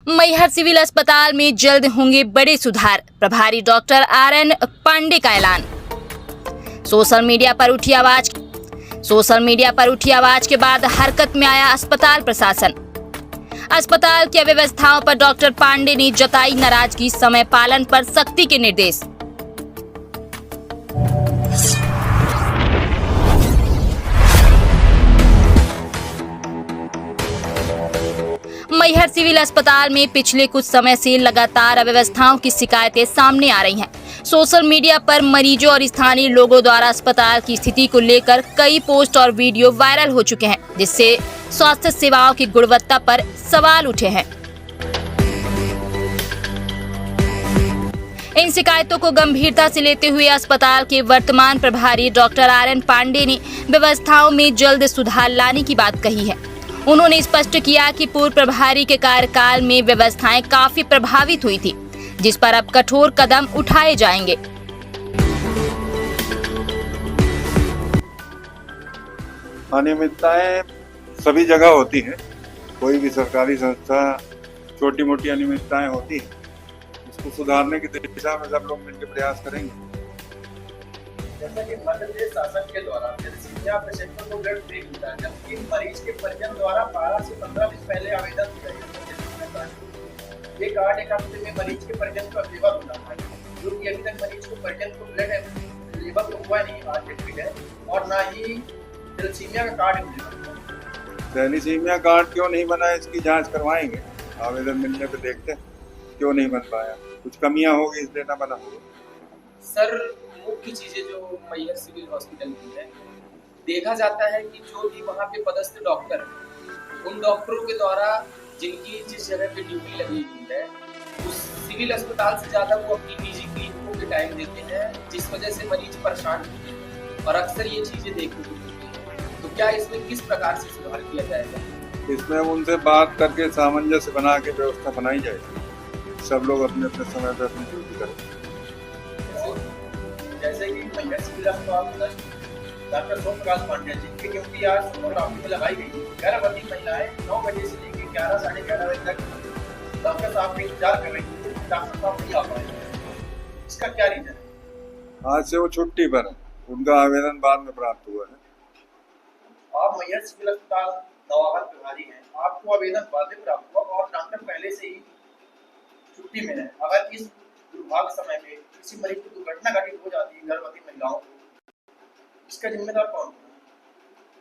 Maihar civil अस्पताल में जल्द होंगे बड़े सुधार, प्रभारी डॉक्टर RN पांडे का ऐलान। सोशल मीडिया पर उठी आवाज के बाद हरकत में आया अस्पताल प्रशासन। अस्पताल की अव्यवस्थाओं पर डॉक्टर पांडे ने जताई नाराजगी, समय पालन पर सख्ती के निर्देश। मैहर सिविल अस्पताल में पिछले कुछ समय से लगातार अव्यवस्थाओं की शिकायतें सामने आ रही हैं। सोशल मीडिया पर मरीजों और स्थानीय लोगों द्वारा अस्पताल की स्थिति को लेकर कई पोस्ट और वीडियो वायरल हो चुके हैं, जिससे स्वास्थ्य सेवाओं की गुणवत्ता पर सवाल उठे हैं। इन शिकायतों को गंभीरता से लेते हुए अस्पताल के वर्तमान प्रभारी डॉक्टर RN पांडे ने व्यवस्थाओं में जल्द सुधार लाने की बात कही है। उन्होंने स्पष्ट किया कि पूर्व प्रभारी के कार्यकाल में व्यवस्थाएं काफी प्रभावित हुई थी, जिस पर अब कठोर कदम उठाए जाएंगे। अनियमितताएं सभी जगह होती हैं, कोई भी सरकारी संस्था छोटी मोटी अनियमितताएं होती हैं, उसको सुधारने की दिशा में सब लोग मिलकर प्रयास करेंगे। जैसा कि मध्य प्रदेश शासन के द्वारा जलसीमिया पेशेंटों को ब्लड फ्री मिलता है, जबकि मरीज के परिजन द्वारा 12 से 15 दिन पहले आवेदन दिया गया। ये कार्ड एक हफ्ते में मरीज के परिजन को अवेलेबल होना चाहिए, जो कि अभी तक मरीज को परिजन को ब्लड अवेलेबल हुआ नहीं, आज है, और ना ही जलसीमिया का कार्ड मिलेगा। थैलीसीमिया कार्ड क्यों नहीं बना, इसकी जांच करवाएंगे। आवेदन मिलने पे देखते हैं क्यों नहीं बन पाया, कुछ कमियां होगी इसलिए ना बना होगा। सर, मुख्य चीजें जो मैहर सिविल हॉस्पिटल की है, देखा जाता है कि जो भी वहाँ पे पदस्थ डॉक्टर हैं, उन डॉक्टरों के द्वारा जिनकी जिस जगह पे ड्यूटी लगी हुई है, उस सिविल अस्पताल से ज्यादा वो अपनी निजी क्लिनिकों पे टाइम देते हैं, जिस वजह से मरीज परेशान होते हैं और अक्सर ये चीजें देखने को मिलती हैं। तो क्या इसमें किस प्रकार से सुधार किया जाएगा? इसमें उनसे बात करके सामंजस्य बना के व्यवस्था बनाई जाएगी, सब लोग अपने अपने समय पर अपनी ड्यूटी करें। जैसे कि मैहर सिविल अस्पताल डॉक्टर सोमप्रकाश पांडे, जिनकी ड्यूटी आज सोनोग्राफी में लगाई गई, गर्भवती महिलाएं 9 बजे से लेकर 11 साढ़े 11 बजे तक डॉक्टर साहब का इंतजार कर रही थी, डॉक्टर साहब नहीं आ पाए। इसका क्या रीजन है? आज से वो छुट्टी पर है, उनका आवेदन बाद में प्राप्त हुआ है। आप मैहर सिविल अस्पताल नवागढ़ प्रभारी हैं, आपको आवेदन बाद में प्राप्त हुआ और डॉक्टर पहले से ही छुट्टी में है। अगर इस दुर्भाग्य समय में किसी मरीज की दुर्घटना घटित हो जाती है गर्भवती महिलाओं को, इसका जिम्मेदार कौन है?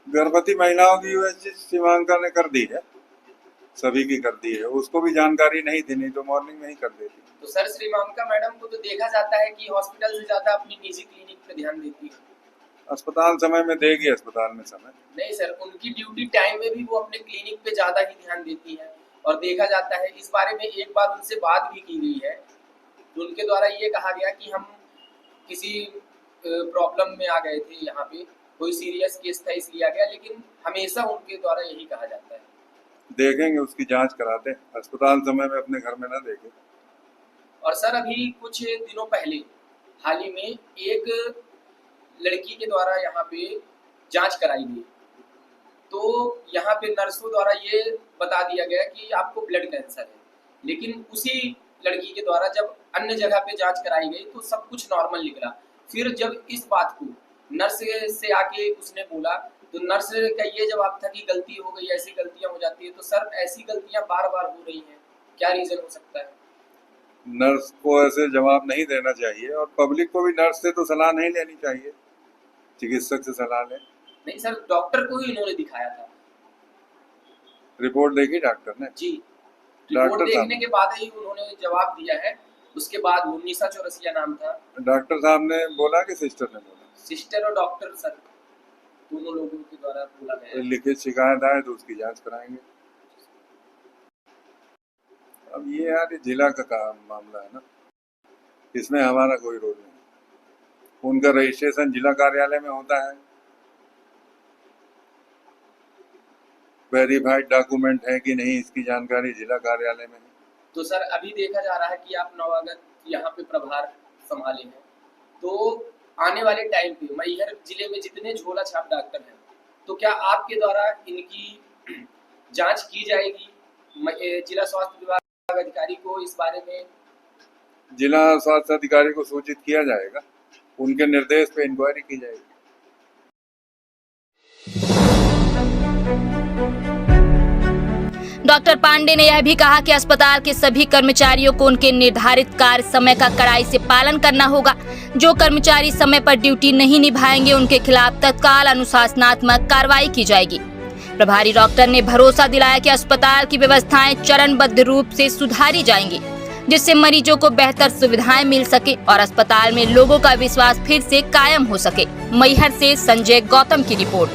गर्भवती महिलाओं की USG सीमांकन ने कर दी है, सभी की कर दी है, उसको भी जानकारी नहीं थी, नहीं तो मॉर्निंग में ही कर देती। तो सर, श्रीमांका मैडम को तो देखा जाता है कि हॉस्पिटल से ज्यादा अपनी निजी क्लिनिक पे ध्यान देती है। अस्पताल समय में देगी, अस्पताल में समय नहीं सर, उनकी ड्यूटी टाइम में भी वो अपने क्लिनिक पे ज्यादा ही ध्यान देती है और देखा जाता है, इस बारे में एक बार उनसे बात भी की गई है, तो उनके द्वारा ये कहा गया कि हम किसी प्रॉब्लम में आ गए थे, यहाँ पे कोई सीरियस केस था इसलिए आ गया, लेकिन हमेशा उनके द्वारा यही कहा जाता है। देखेंगे, उसकी जांच कराते हैं, अस्पताल समय में अपने घर में ना देखें। और सर, अभी कुछ दिनों पहले हाल ही में एक लड़की के द्वारा यहाँ पे जांच कराई गई, तो यहाँ पे नर्सों द्वारा ये बता दिया गया कि आपको ब्लड कैंसर है, लेकिन उसी लड़की के द्वारा जब अन्य जगह पे जांच कराई गई तो सब कुछ नॉर्मल निकला। फिर जब इस बात को नर्स से आके उसने बोला, तो नर्स का ये जवाब था कि गलती हो गई, ऐसी गलतियां हो जाती है। तो सर, ऐसी गलतियां बार बार हो रही हैं, क्या रीजन हो सकता है? नर्स को ऐसे जवाब नहीं देना चाहिए और पब्लिक को भी नर्स से तो सलाह नहीं लेनी चाहिए, चिकित्सक से सलाह लें। नहीं सर, डॉक्टर को ही इन्होंने दिखाया था। रिपोर्ट देखी डॉक्टर ने? जी, रिपोर्ट देखने के बाद ही उन्होंने जवाब दिया है। उसके बाद मुन्नीसा चौरसिया नाम था। डॉक्टर साहब ने बोला कि सिस्टर ने बोला? सिस्टर और डॉक्टर सर दोनों लोगों के द्वारा बोला गया। लिखित शिकायत आए तो उसकी जांच कराएंगे। अब ये यार जिला का काम मामला है ना, इसमें हमारा कोई रोल नहीं। उनका रजिस्ट्रेशन जिला कार्यालय में होता है, वेरीफाइड डॉक्यूमेंट है कि नहीं इसकी जानकारी जिला कार्यालय में है। तो सर, अभी देखा जा रहा है कि आप नवागढ़ यहाँ पे प्रभार संभाले हैं, तो आने वाले टाइम पे मैहर जिले में जितने झोला छाप डॉक्टर हैं, तो क्या आपके द्वारा इनकी जांच की जाएगी? जिला स्वास्थ्य विभाग विभाग अधिकारी को इस बारे में? जिला स्वास्थ्य अधिकारी को सूचित किया जाएगा, उनके निर्देश पे इंक्वायरी की जाएगी। डॉक्टर पांडे ने यह भी कहा कि अस्पताल के सभी कर्मचारियों को उनके निर्धारित कार्य समय का कड़ाई से पालन करना होगा। जो कर्मचारी समय पर ड्यूटी नहीं निभाएंगे उनके खिलाफ तत्काल अनुशासनात्मक कार्रवाई की जाएगी। प्रभारी डॉक्टर ने भरोसा दिलाया कि अस्पताल की व्यवस्थाएं चरणबद्ध रूप से सुधारी जाएंगी, जिससे मरीजों को बेहतर सुविधाएं मिल सके और अस्पताल में लोगों का विश्वास फिर से कायम हो सके। मैहर से संजय गौतम की रिपोर्ट।